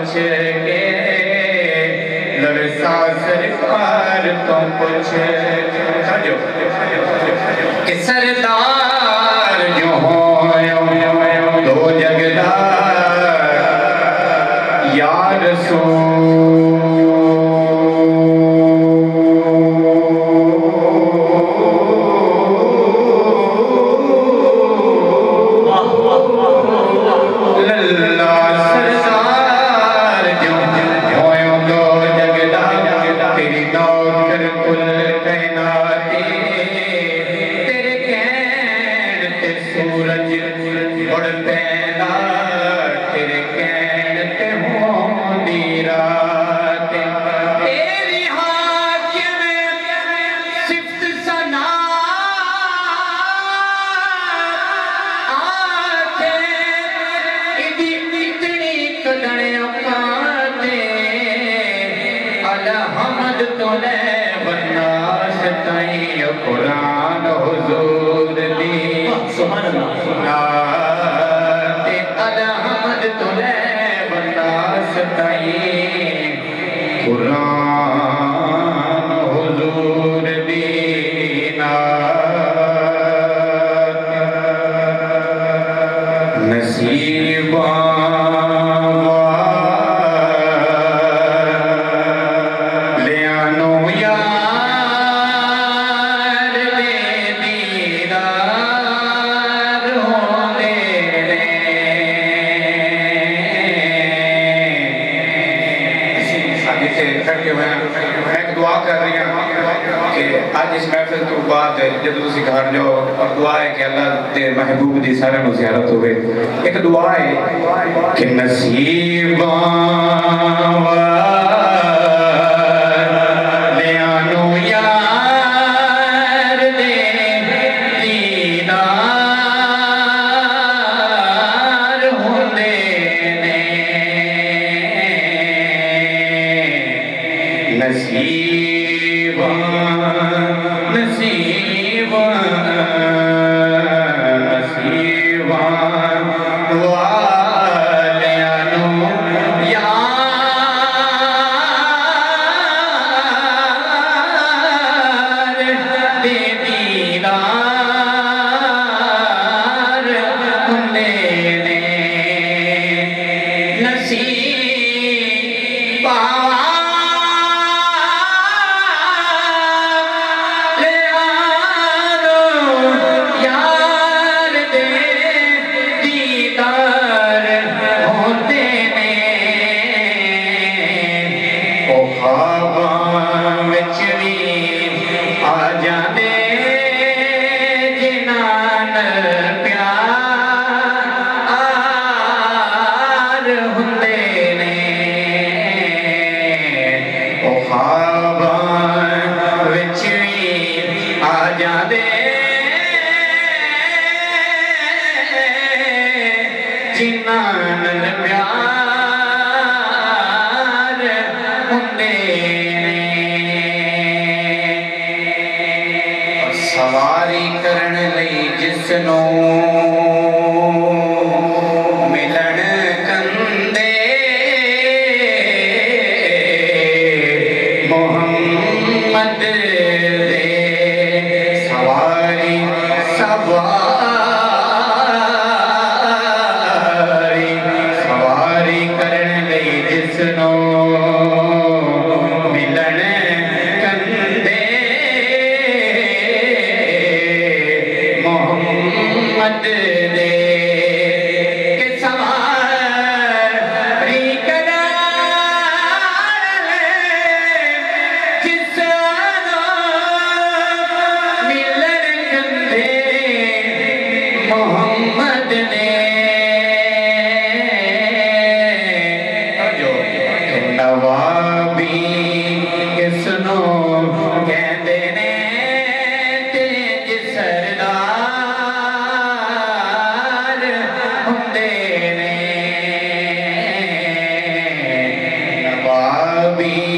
پوچھ کے لرزا سرکار تو پوچھ کہ سردار جو ہوں دو جگدار یا رسول الحمد تلے والناس تائیں قرآن حضور دی سبحان اللہ الحمد تلے والناس تائیں قرآن حضور دی نصیباں ایک دعا کر رہی ہیں کہ آج اس محفل تو بعد جب تسی گھر جو اور دعا ہے کہ اللہ دے محبوب دی سارے نو زیارت ہوئے ایک دعا ہے کہ نصیباں سواری کرن لئی جس نو ملن کندے محمد دے سواری کرن لئی جس نو ملن کندے محمد دے کہ سواری کرن جس نو ملن کندے محمد نے نوابی کس نو کہندے نے تیج سردار ہوندے نے نوابی